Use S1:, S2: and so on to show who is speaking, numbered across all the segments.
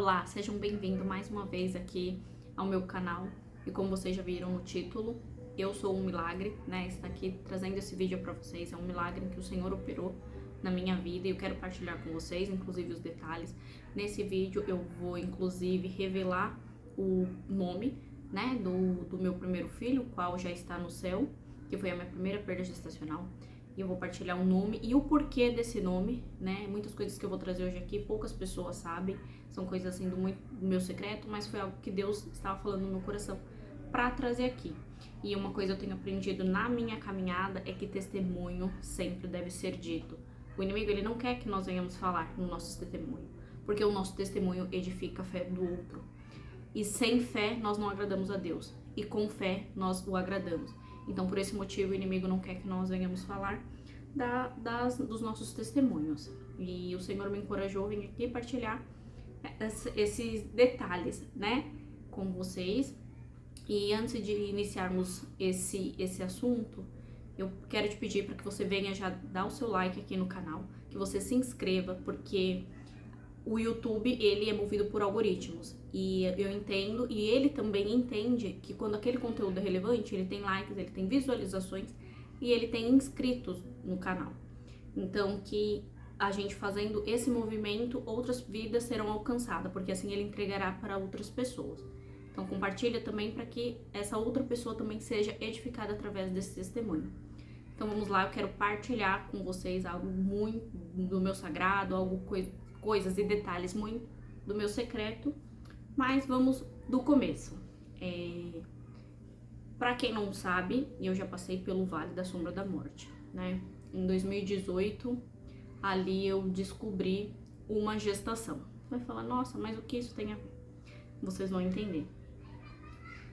S1: Olá, sejam bem-vindos mais uma vez aqui ao meu canal. E como vocês já viram no título, eu sou um milagre, né? Está aqui trazendo esse vídeo para vocês. É um milagre que o Senhor operou na minha vida e eu quero partilhar com vocês, inclusive os detalhes. Nesse vídeo eu vou, inclusive, revelar o nome, né, do meu primeiro filho, o qual já está no céu, que foi a minha primeira perda gestacional. E eu vou partilhar o nome e o porquê desse nome, né? Muitas coisas que eu vou trazer hoje aqui, poucas pessoas sabem, são coisas assim do meu secreto, mas foi algo que Deus estava falando no meu coração para trazer aqui. E uma coisa eu tenho aprendido na minha caminhada é que testemunho sempre deve ser dito. O inimigo, ele não quer que nós venhamos falar no nosso testemunho, porque o nosso testemunho edifica a fé do outro. E sem fé nós não agradamos a Deus, e com fé nós o agradamos. Então, por esse motivo, o inimigo não quer que nós venhamos falar dos nossos testemunhos. E o Senhor me encorajou a vir aqui partilhar esses detalhes, né, com vocês. E antes de iniciarmos esse assunto, eu quero te pedir para que você venha já dar o seu like aqui no canal, que você se inscreva, porque o YouTube, ele é movido por algoritmos, e eu entendo, e ele também entende que quando aquele conteúdo é relevante, ele tem likes, ele tem visualizações e ele tem inscritos no canal. Então, que a gente fazendo esse movimento, outras vidas serão alcançadas, porque assim ele entregará para outras pessoas. Então, compartilha também para que essa outra pessoa também seja edificada através desse testemunho. Então, vamos lá, eu quero partilhar com vocês algo muito do meu sagrado, coisas e detalhes muito do meu secreto, mas vamos do começo. Para quem não sabe, eu já passei pelo Vale da Sombra da Morte, né? Em 2018, ali eu descobri uma gestação. Vai falar, nossa, mas o que isso tem a ver? Vocês vão entender.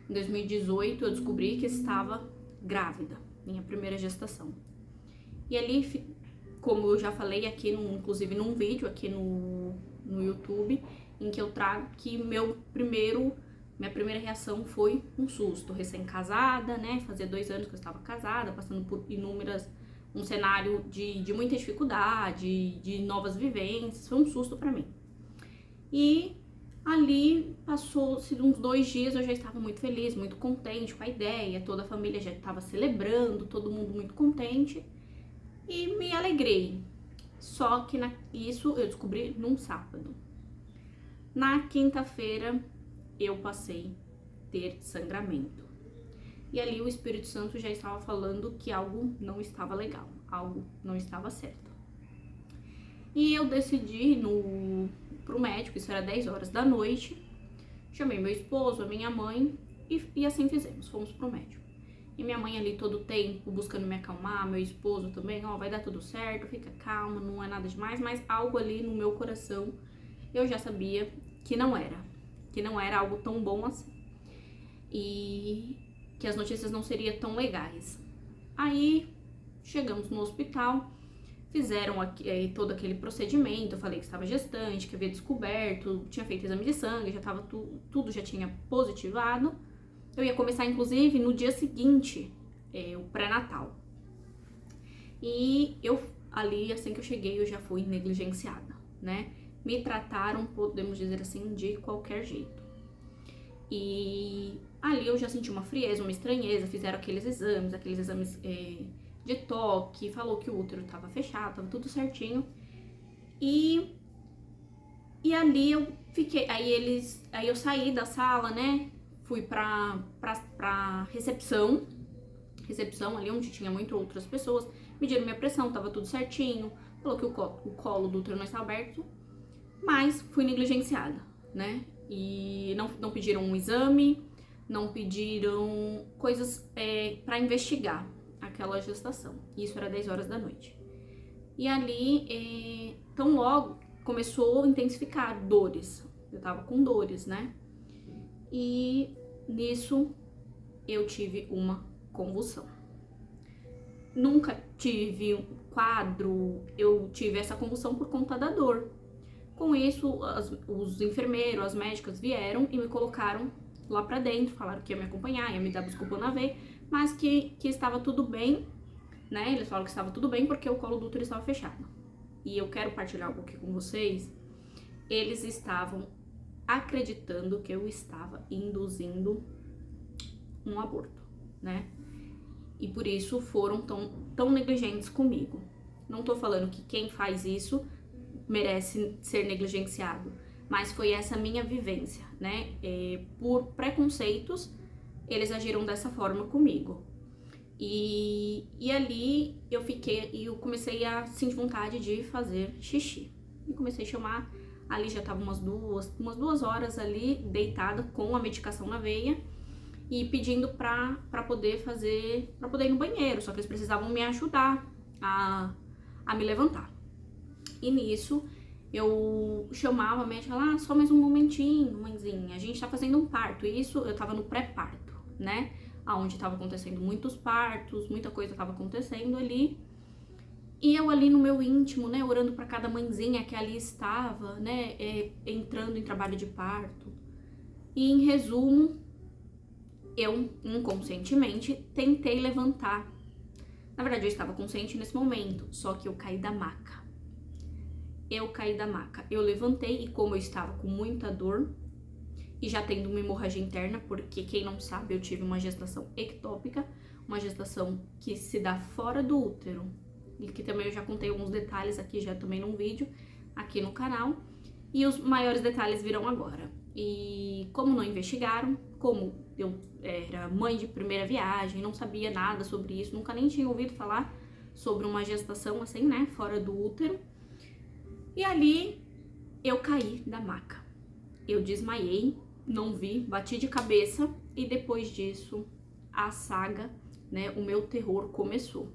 S1: Em 2018, eu descobri que estava grávida, minha primeira gestação. E ali, como eu já falei aqui, inclusive num vídeo aqui no YouTube, em que eu trago que minha primeira reação foi um susto, recém-casada, né? Fazia 2 anos que eu estava casada, passando por um cenário de muita dificuldade, de novas vivências, foi um susto para mim. E ali passou-se uns 2 dias, eu já estava muito feliz, muito contente com a ideia, toda a família já estava celebrando, todo mundo muito contente. E me alegrei, só que isso eu descobri num sábado. Na quinta-feira eu passei a ter sangramento. E ali o Espírito Santo já estava falando que algo não estava legal, algo não estava certo. E eu decidi ir pro médico, isso era 10 horas da noite, chamei meu esposo, a minha mãe e assim fizemos, fomos pro médico. E minha mãe ali todo o tempo buscando me acalmar, meu esposo também, vai dar tudo certo, fica calma, não é nada demais, mas algo ali no meu coração eu já sabia que não era algo tão bom assim. E que as notícias não seriam tão legais. Aí chegamos no hospital, fizeram todo aquele procedimento, eu falei que estava gestante, que havia descoberto, tinha feito exame de sangue, já estava tudo já tinha positivado. Eu ia começar, inclusive, no dia seguinte, o pré-natal. E eu, ali, assim que eu cheguei, eu já fui negligenciada, né? Me trataram, podemos dizer assim, de qualquer jeito. E ali eu já senti uma frieza, uma estranheza, fizeram aqueles exames de toque, falou que o útero estava fechado, estava tudo certinho. E ali eu fiquei, aí eu saí da sala, né? Fui pra recepção ali onde tinha muitas outras pessoas, mediram minha pressão, tava tudo certinho, falou que o colo do útero não estava aberto, mas fui negligenciada, né? E não pediram um exame, não pediram coisas para investigar aquela gestação. Isso era 10 horas da noite. E ali, tão logo, começou a intensificar dores. Eu tava com dores, né? E nisso eu tive uma convulsão. Nunca tive um quadro, eu tive essa convulsão por conta da dor. Com isso, os enfermeiros, as médicas vieram e me colocaram lá pra dentro, falaram que ia me acompanhar, ia me dar Buscopan, mas que estava tudo bem, né? Eles falaram que estava tudo bem porque o colo do útero estava fechado. E eu quero partilhar algo aqui com vocês. Eles estavam acreditando que eu estava induzindo um aborto, né? E por isso foram tão negligentes comigo. Não tô falando que quem faz isso merece ser negligenciado, mas foi essa minha vivência, né? Por preconceitos, eles agiram dessa forma comigo. E ali eu comecei a sentir vontade de fazer xixi. E comecei a chamar, ali já tava umas duas horas ali, deitada com a medicação na veia, e pedindo pra poder ir no banheiro, só que eles precisavam me ajudar a me levantar. E nisso, eu chamava a médica lá, só mais um momentinho, mãezinha, a gente tá fazendo um parto. E isso, eu tava no pré-parto, né? Onde tava acontecendo muitos partos, muita coisa tava acontecendo ali. E eu ali no meu íntimo, né, orando pra cada mãezinha que ali estava, né, entrando em trabalho de parto. E em resumo, eu inconscientemente tentei levantar. Na verdade, eu estava consciente nesse momento, só que eu caí da maca. Eu levantei e como eu estava com muita dor e já tendo uma hemorragia interna, porque quem não sabe, eu tive uma gestação ectópica, uma gestação que se dá fora do útero, e que também eu já contei alguns detalhes aqui já também num vídeo aqui no canal, e os maiores detalhes virão agora. E como não investigaram, como eu era mãe de primeira viagem, não sabia nada sobre isso, nunca nem tinha ouvido falar sobre uma gestação assim, né, fora do útero. E ali eu caí da maca. Eu desmaiei, não vi, bati de cabeça e depois disso a saga, né, o meu terror começou.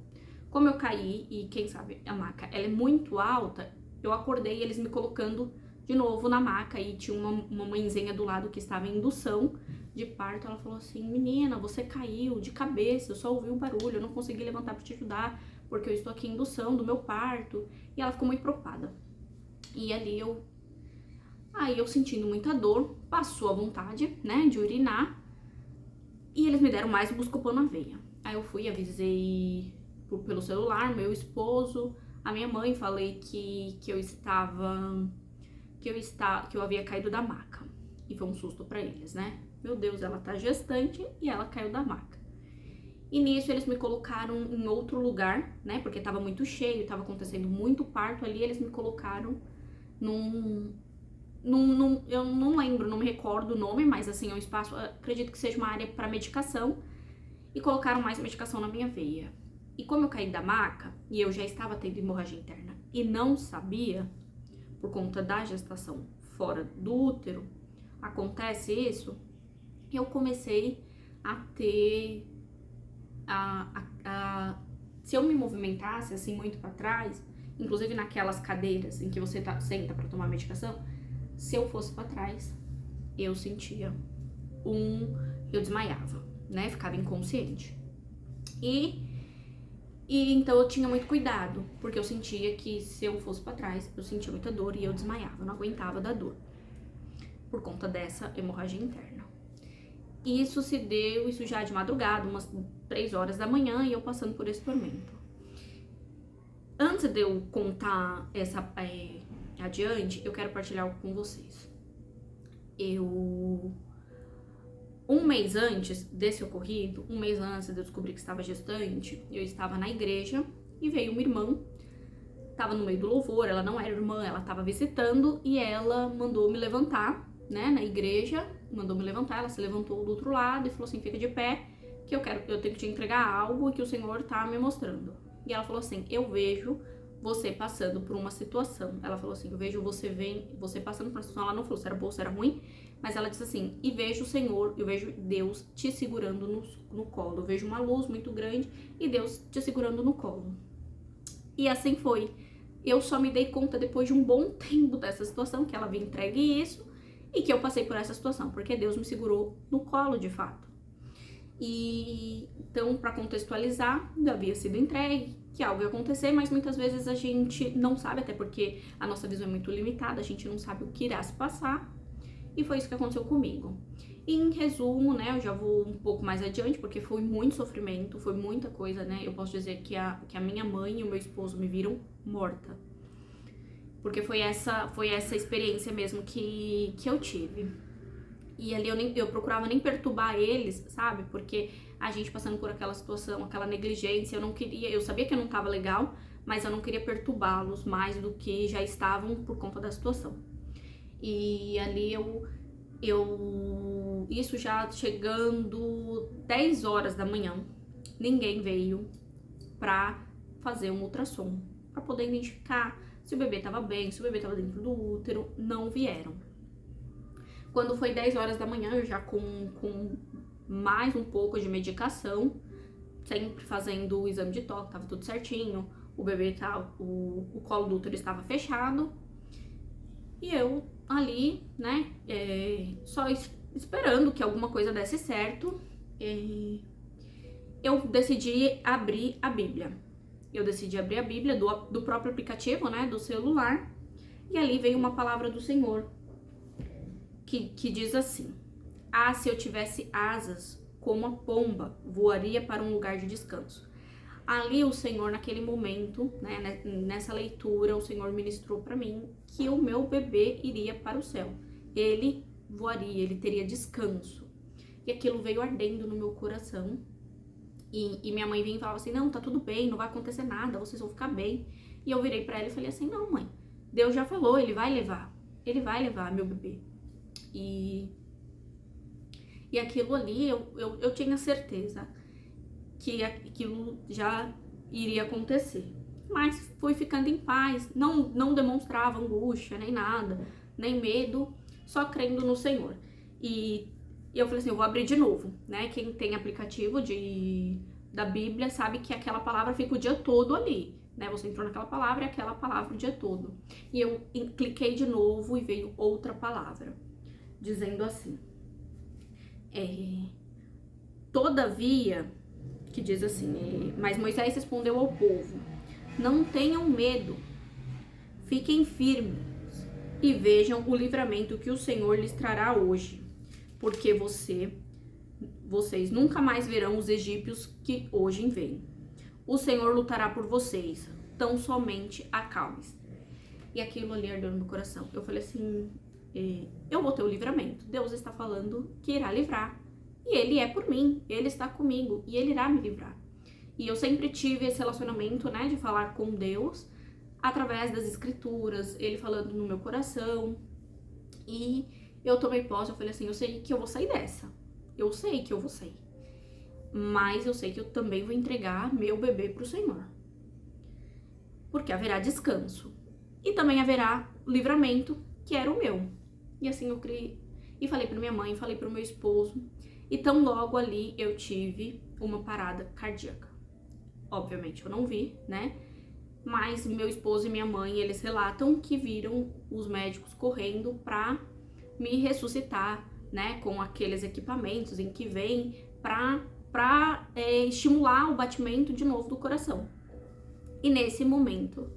S1: Como eu caí e quem sabe a maca, ela é muito alta, eu acordei eles me colocando de novo na maca e tinha uma mãezinha do lado que estava em indução de parto. Ela falou assim: menina, você caiu de cabeça, eu só ouvi o barulho, eu não consegui levantar pra te ajudar porque eu estou aqui em indução do meu parto. E ela ficou muito preocupada. E ali eu sentindo muita dor, passou a vontade, né, de urinar, e eles me deram mais Buscopan na veia. Aí eu fui, avisei pelo celular meu esposo, a minha mãe, falei que eu havia caído da maca. E foi um susto pra eles, né? Meu Deus, ela tá gestante e ela caiu da maca. E nisso eles me colocaram em outro lugar, né? Porque tava muito cheio, tava acontecendo muito parto ali, eles me colocaram eu não lembro, não me recordo o nome, mas assim, é um espaço, acredito que seja uma área para medicação, e colocaram mais medicação na minha veia. E como eu caí da maca, e eu já estava tendo hemorragia interna, e não sabia, por conta da gestação fora do útero, acontece isso, eu comecei a ter, se eu me movimentasse assim muito para trás, inclusive naquelas cadeiras em que você senta para tomar medicação, se eu fosse para trás, eu sentia eu desmaiava, né? Ficava inconsciente. E então eu tinha muito cuidado, porque eu sentia que se eu fosse para trás, eu sentia muita dor e eu desmaiava, eu não aguentava da dor, por conta dessa hemorragia interna. E isso já de madrugada, umas 3 horas da manhã, e eu passando por esse tormento. Antes de eu contar adiante, eu quero partilhar algo com vocês. Um mês antes desse ocorrido, um mês antes de eu descobrir que estava gestante, eu estava na igreja e veio uma irmã, estava no meio do louvor, ela não era irmã, ela estava visitando e ela mandou me levantar, né, na igreja, mandou me levantar, ela se levantou do outro lado e falou assim: fica de pé, que eu tenho que te entregar algo que o Senhor tá me mostrando. E ela falou assim: eu vejo você passando por uma situação. Ela falou assim: eu vejo você passando por uma situação. Ela não falou se era boa ou se era ruim, mas ela disse assim: e vejo o Senhor, eu vejo Deus te segurando no colo. Eu vejo uma luz muito grande e Deus te segurando no colo. E assim foi. Eu só me dei conta depois de um bom tempo dessa situação, que ela havia entregue isso e que eu passei por essa situação, porque Deus me segurou no colo de fato. E então, para contextualizar, havia sido entregue, que algo ia acontecer, mas muitas vezes a gente não sabe, até porque a nossa visão é muito limitada, a gente não sabe o que irá se passar, e foi isso que aconteceu comigo. E em resumo, né, eu já vou um pouco mais adiante, porque foi muito sofrimento, foi muita coisa, né, eu posso dizer que a minha mãe e o meu esposo me viram morta. Porque foi essa experiência mesmo que eu tive. E ali eu procurava nem perturbar eles, sabe? Porque a gente passando por aquela situação, aquela negligência, eu sabia que eu não tava legal, mas eu não queria perturbá-los mais do que já estavam por conta da situação. E ali isso já chegando 10 horas da manhã, ninguém veio pra fazer um ultrassom, pra poder identificar se o bebê tava bem, se o bebê tava dentro do útero. Não vieram. Quando foi 10 horas da manhã, eu já com mais um pouco de medicação, sempre fazendo o exame de toque, tava tudo certinho, o bebê o colo do útero estava fechado, e eu ali, né, só esperando que alguma coisa desse certo, eu decidi abrir a Bíblia. Eu decidi abrir a Bíblia do próprio aplicativo, né, do celular, e ali veio uma palavra do Senhor, que diz assim: ah, se eu tivesse asas como a pomba, voaria para um lugar de descanso. Ali o Senhor, naquele momento, né, nessa leitura, o Senhor ministrou para mim que o meu bebê iria para o céu. Ele voaria, ele teria descanso. E aquilo veio ardendo no meu coração. E minha mãe vinha e falava assim: não, tá tudo bem, não vai acontecer nada, vocês vão ficar bem. E eu virei para ela e falei assim: não, mãe, Deus já falou, ele vai levar meu bebê. E aquilo ali, eu tinha certeza que aquilo já iria acontecer. Mas fui ficando em paz, não demonstrava angústia, nem nada, nem medo, só crendo no Senhor. E eu falei assim: eu vou abrir de novo, né? Quem tem aplicativo da Bíblia sabe que aquela palavra fica o dia todo ali, né? Você entrou naquela palavra e aquela palavra o dia todo. E eu cliquei de novo e veio outra palavra, dizendo assim: todavia, que diz assim, mas Moisés respondeu ao povo: não tenham medo, fiquem firmes e vejam o livramento que o Senhor lhes trará hoje, porque vocês nunca mais verão os egípcios que hoje vêm. O Senhor lutará por vocês, tão somente acalme-se. E aquilo ali ardeu no meu coração. Eu falei assim: eu vou ter o livramento. Deus está falando que irá livrar. E Ele é por mim, Ele está comigo e Ele irá me livrar. E eu sempre tive esse relacionamento, né, de falar com Deus através das escrituras, Ele falando no meu coração. E eu tomei posse, eu falei assim: eu sei que eu vou sair dessa. Eu sei que eu vou sair. Mas eu sei que eu também vou entregar meu bebê pro Senhor. Porque haverá descanso. E também haverá livramento, que era o meu. E assim eu criei. E falei pra minha mãe, falei pro meu esposo. E tão logo ali eu tive uma parada cardíaca. Obviamente eu não vi, né? Mas meu esposo e minha mãe, eles relatam que viram os médicos correndo pra me ressuscitar, né? Com aqueles equipamentos em que vem pra estimular o batimento de novo do coração. E nesse momento,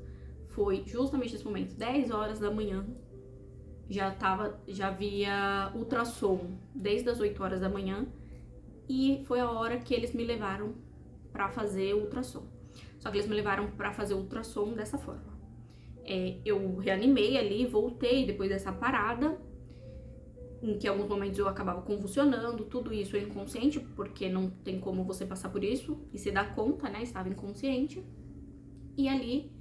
S1: foi justamente nesse momento, 10 horas da manhã, já via ultrassom desde as 8 horas da manhã, e foi a hora que eles me levaram pra fazer o ultrassom. Só que eles me levaram pra fazer o ultrassom dessa forma. Eu reanimei ali, voltei depois dessa parada, em que em alguns momentos eu acabava convulsionando, tudo isso inconsciente, porque não tem como você passar por isso e se dar conta, né? Estava inconsciente. E ali,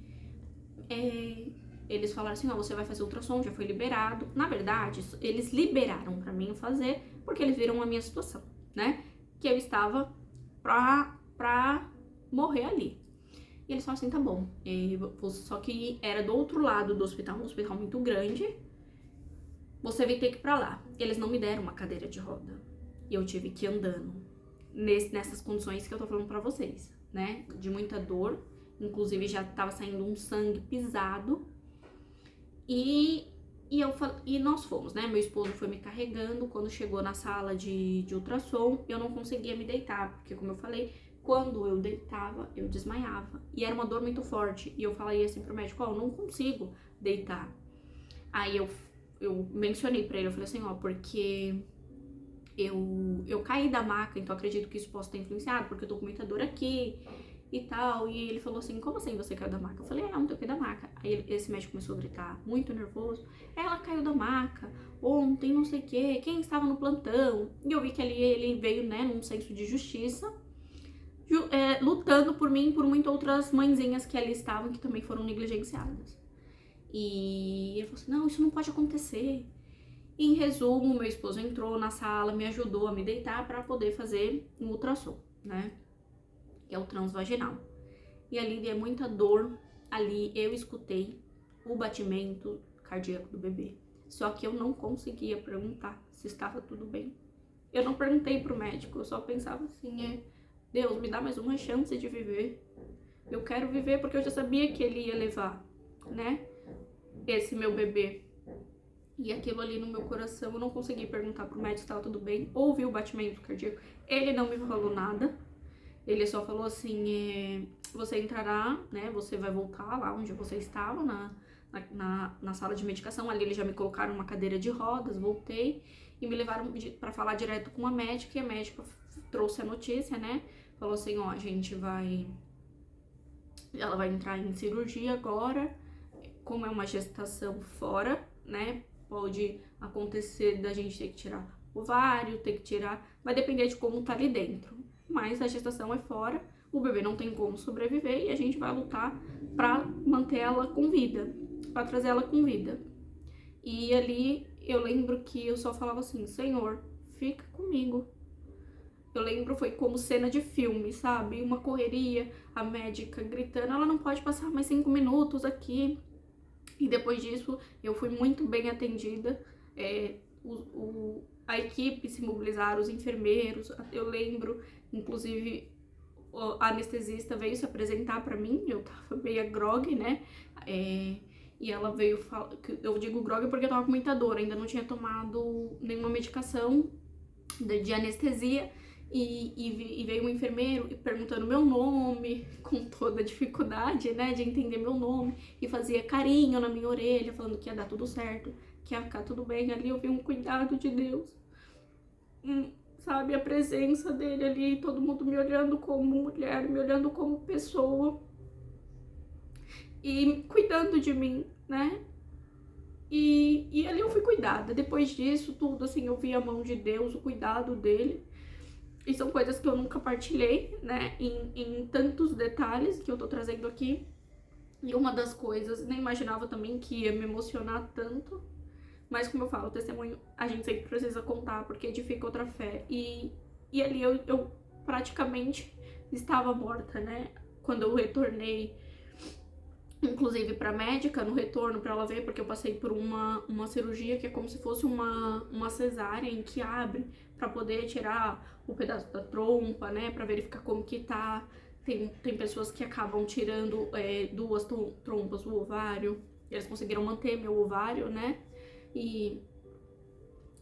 S1: eles falaram assim: ó, você vai fazer ultrassom, já foi liberado. Na verdade, eles liberaram pra mim fazer, porque eles viram a minha situação, né? Que eu estava pra morrer ali. E eles falaram assim: tá bom. Só que era do outro lado do hospital, um hospital muito grande. Você vai ter que ir pra lá. Eles não me deram uma cadeira de roda. E eu tive que ir andando. Nessas condições que eu tô falando pra vocês, né? De muita dor. Inclusive já tava saindo um sangue pisado. E nós fomos, né? Meu esposo foi me carregando. Quando chegou na sala de ultrassom, eu não conseguia me deitar. Porque, como eu falei, quando eu deitava, eu desmaiava. E era uma dor muito forte. E eu falei assim pro médico: ó, eu não consigo deitar. Aí eu mencionei pra ele, eu falei assim: ó, porque eu caí da maca, então acredito que isso possa ter influenciado, porque eu tô com muita dor aqui e tal. E ele falou assim, como assim você caiu da maca? Eu falei, não, eu caí da maca. Aí esse médico começou a gritar, muito nervoso, ela caiu da maca, ontem, não sei o quê, quem estava no plantão? E eu vi que ali ele veio, né, num senso de justiça, lutando por mim e por muitas outras mãezinhas que ali estavam, que também foram negligenciadas. E ele falou assim, não, isso não pode acontecer. E, em resumo, meu esposo entrou na sala, me ajudou a me deitar para poder fazer um ultrassom, né? Que é o transvaginal. E ali é muita dor. Ali eu escutei o batimento cardíaco do bebê. Só que eu não conseguia perguntar se estava tudo bem. Eu não perguntei pro médico, eu só pensava assim, Deus, me dá mais uma chance de viver. Eu quero viver porque eu já sabia que ele ia levar, né? Esse meu bebê. E aquilo ali no meu coração, eu não consegui perguntar pro médico se estava tudo bem. Ouvi o batimento cardíaco. Ele não me falou nada. Ele só falou assim, você entrará, né? Você vai voltar lá onde você estava, na sala de medicação. Ali eles já me colocaram uma cadeira de rodas, voltei. E me levaram para falar direto com a médica. E a médica trouxe a notícia, né? Falou assim, ó, ela vai entrar em cirurgia agora. Como é uma gestação fora, né? Pode acontecer da gente ter que tirar ovário, ter que tirar... Vai depender de como tá ali dentro. Mas a gestação é fora, o bebê não tem como sobreviver e a gente vai lutar pra manter ela com vida, pra trazer ela com vida. E ali eu lembro que eu só falava assim, Senhor, fica comigo. Eu lembro, foi como cena de filme, sabe? Uma correria, a médica gritando, ela não pode passar mais 5 minutos aqui. E depois disso, eu fui muito bem atendida. A equipe se mobilizaram, os enfermeiros. Eu lembro, inclusive, a anestesista veio se apresentar pra mim. Eu tava meio grog, né? E ela veio falar... Eu digo grog porque eu tava com muita dor. Ainda não tinha tomado nenhuma medicação de anestesia. E veio um enfermeiro perguntando meu nome, com toda a dificuldade, né, de entender meu nome, e fazia carinho na minha orelha, falando que ia dar tudo certo, que ia ficar tudo bem. Ali eu vi um cuidado de Deus, sabe, a presença dele ali, todo mundo me olhando como mulher, me olhando como pessoa, e cuidando de mim, né, e ali eu fui cuidada. Depois disso tudo, assim, eu vi a mão de Deus, o cuidado dele. E são coisas que eu nunca partilhei, né, em tantos detalhes que eu tô trazendo aqui. E uma das coisas, nem imaginava também que ia me emocionar tanto. Mas como eu falo, o testemunho a gente sempre precisa contar, porque edifica outra fé. E ali eu praticamente estava morta, né, quando eu retornei, inclusive pra médica, no retorno pra ela ver, porque eu passei por uma cirurgia que é como se fosse uma cesárea em que abre pra poder tirar o pedaço da trompa, né, pra verificar como que tá. Tem pessoas que acabam tirando 2 trompas do ovário, eles conseguiram manter meu ovário, né, e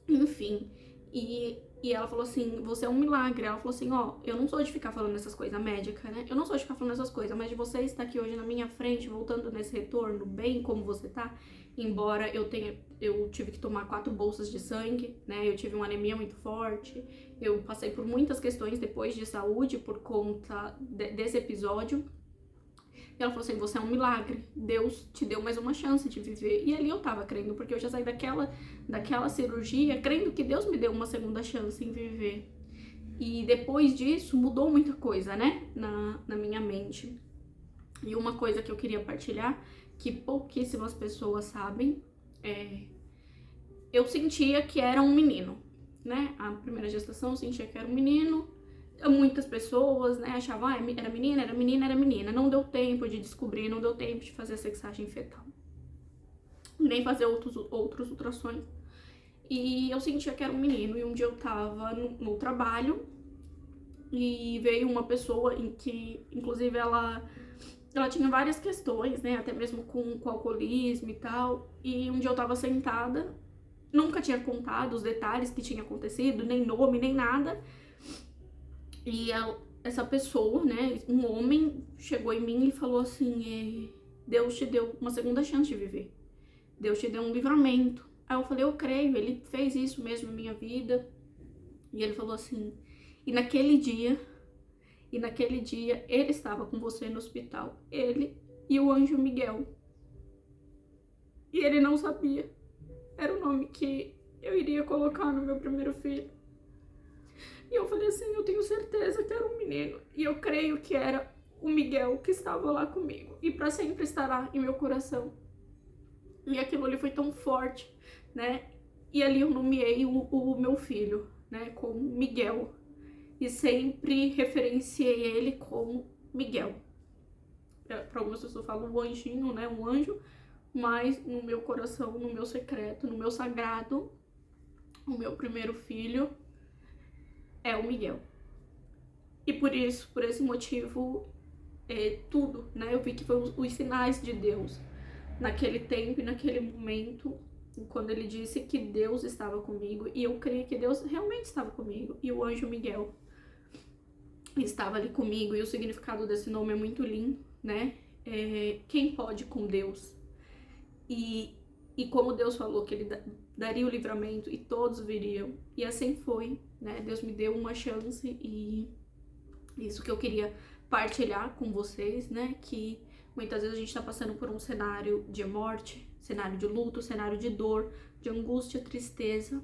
S1: enfim, e ela falou assim, você é um milagre. Ela falou assim, ó, eu não sou de ficar falando essas coisas, a médica, né? Eu não sou de ficar falando essas coisas, mas de você estar aqui hoje na minha frente, voltando nesse retorno, bem como você tá, embora eu tive que tomar 4 bolsas de sangue, né? Eu tive uma anemia muito forte, eu passei por muitas questões depois de saúde por conta desse episódio. E ela falou assim, você é um milagre, Deus te deu mais uma chance de viver. E ali eu tava crendo, porque eu já saí daquela cirurgia crendo que Deus me deu uma segunda chance em viver. E depois disso mudou muita coisa, né, na minha mente. E uma coisa que eu queria partilhar, que pouquíssimas pessoas sabem, eu sentia que era um menino, né? A primeira gestação eu sentia que era um menino. Muitas pessoas, né, achavam, era menina. Não deu tempo de descobrir, não deu tempo de fazer a sexagem fetal. Nem fazer outros ultrassons. E eu sentia que era um menino. E um dia eu tava no trabalho e veio uma pessoa em que, inclusive, ela tinha várias questões, né, até mesmo com alcoolismo e tal. E um dia eu tava sentada, nunca tinha contado os detalhes que tinha acontecido, nem nome, nem nada. E essa pessoa, né, um homem, chegou em mim e falou assim, Deus te deu uma segunda chance de viver. Deus te deu um livramento. Aí eu falei, eu creio, ele fez isso mesmo na minha vida. E ele falou assim, e naquele dia E naquele dia ele estava com você no hospital, ele e o anjo Miguel. E ele não sabia. Era o nome que eu iria colocar no meu primeiro filho. E eu falei assim, eu tenho certeza que era um menino. E eu creio que era o Miguel que estava lá comigo. E para sempre estará em meu coração. E aquilo ali foi tão forte, né? E ali eu nomeei o meu filho, né? Como Miguel. E sempre referenciei ele como Miguel. Para algumas pessoas falam o anjinho, né? Um anjo. Mas no meu coração, no meu secreto, no meu sagrado, o meu primeiro filho é o Miguel. E por isso, por esse motivo, tudo, né? Eu vi que foi os sinais de Deus naquele tempo e naquele momento, quando ele disse que Deus estava comigo, e eu creio que Deus realmente estava comigo, e o anjo Miguel estava ali comigo, e o significado desse nome é muito lindo, né? Quem pode com Deus? E como Deus falou que ele daria o livramento e todos viriam, e assim foi, né? Deus me deu uma chance, e isso que eu queria partilhar com vocês, né? Que muitas vezes a gente está passando por um cenário de morte, cenário de luto, cenário de dor, de angústia, tristeza,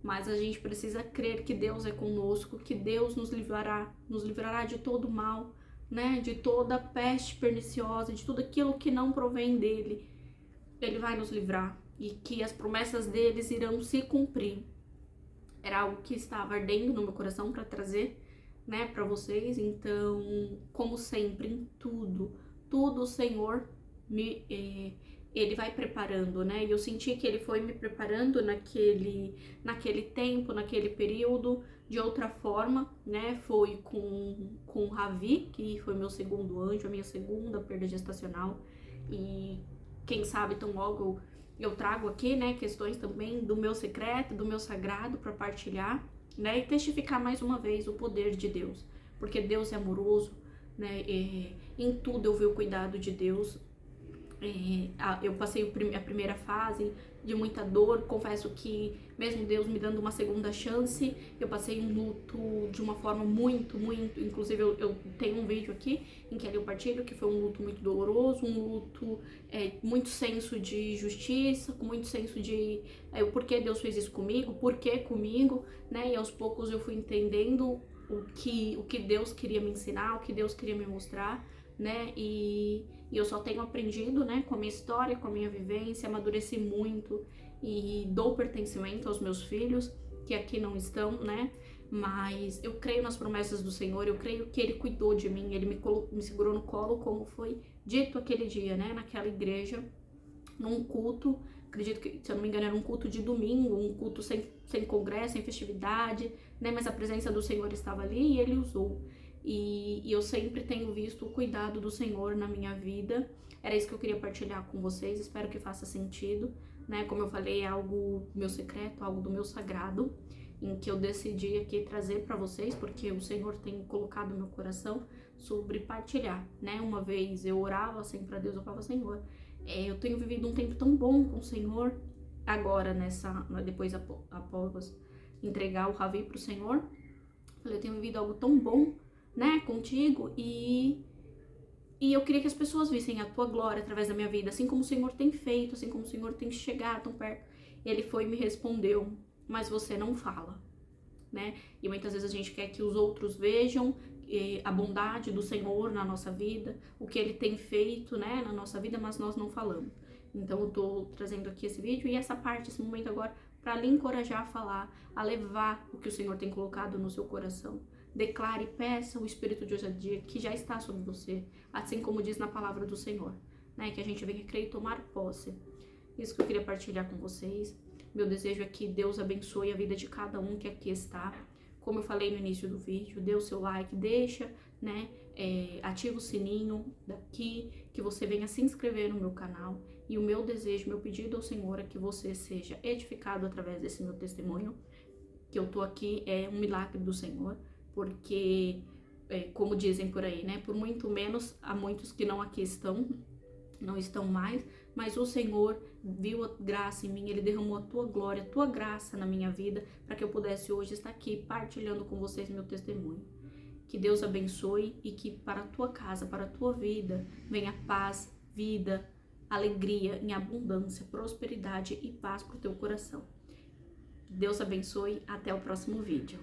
S1: mas a gente precisa crer que Deus é conosco, que Deus nos livrará de todo mal, né? De toda peste perniciosa, de tudo aquilo que não provém dele. Ele vai nos livrar e que as promessas deles irão se cumprir. Era algo que estava ardendo no meu coração para trazer, né, para vocês. Então, como sempre, em tudo o Senhor ele vai preparando, né? E eu senti que ele foi me preparando naquele tempo, naquele período, de outra forma, né? Foi com o Ravi, que foi meu segundo anjo, a minha segunda perda gestacional. E quem sabe tão logo eu trago aqui, né, questões também do meu secreto, do meu sagrado para partilhar, né, e testificar mais uma vez o poder de Deus, porque Deus é amoroso, né, em tudo eu vi o cuidado de Deus. Eu passei a primeira fase de muita dor, confesso que mesmo Deus me dando uma segunda chance, eu passei um luto de uma forma muito, inclusive eu tenho um vídeo aqui em que ali eu partilho que foi um luto muito doloroso, um luto muito senso de justiça, com muito senso de o porquê Deus fez isso comigo, porquê comigo, né, e aos poucos eu fui entendendo o que Deus queria me ensinar, o que Deus queria me mostrar, né, e eu só tenho aprendido, né, com a minha história, com a minha vivência, amadureci muito e dou pertencimento aos meus filhos, que aqui não estão, né, mas eu creio nas promessas do Senhor, eu creio que Ele cuidou de mim, Ele me segurou no colo, como foi dito aquele dia, né, naquela igreja, num culto, acredito que, se eu não me engano, era um culto de domingo, um culto sem congresso, sem festividade, né, mas a presença do Senhor estava ali e Ele usou. E eu sempre tenho visto o cuidado do Senhor na minha vida. Era isso que eu queria partilhar com vocês, espero que faça sentido, né? Como eu falei, é algo do meu secreto, algo do meu sagrado, em que eu decidi aqui trazer para vocês, porque o Senhor tem colocado no meu coração sobre partilhar, né? Uma vez eu orava assim para Deus, eu falava, Senhor, eu tenho vivido um tempo tão bom com o Senhor, agora depois após entregar o Ravi pro Senhor, eu tenho vivido algo tão bom, né, contigo, e eu queria que as pessoas vissem a tua glória através da minha vida, assim como o Senhor tem feito, assim como o Senhor tem chegado tão perto. Ele foi e me respondeu, mas você não fala, né? E muitas vezes a gente quer que os outros vejam a bondade do Senhor na nossa vida, o que Ele tem feito, né, na nossa vida, mas nós não falamos. Então eu tô trazendo aqui esse vídeo e essa parte, esse momento agora, para lhe encorajar a falar, a levar o que o Senhor tem colocado no seu coração. Declare, peça o Espírito de ousadia que já está sobre você, assim como diz na palavra do Senhor, né? Que a gente venha crer e tomar posse. Isso que eu queria partilhar com vocês. Meu desejo é que Deus abençoe a vida de cada um que aqui está. Como eu falei no início do vídeo, dê o seu like, deixa, né? Ativa o sininho daqui, que você venha se inscrever no meu canal. E o meu desejo, meu pedido ao Senhor é que você seja edificado através desse meu testemunho, que eu tô aqui, é um milagre do Senhor. Porque, como dizem por aí, né, por muito menos há muitos que não aqui estão, não estão mais, mas o Senhor viu a graça em mim, Ele derramou a tua glória, a tua graça na minha vida, para que eu pudesse hoje estar aqui partilhando com vocês meu testemunho. Que Deus abençoe e que para a tua casa, para a tua vida, venha paz, vida, alegria em abundância, prosperidade e paz para o teu coração. Deus abençoe. Até o próximo vídeo.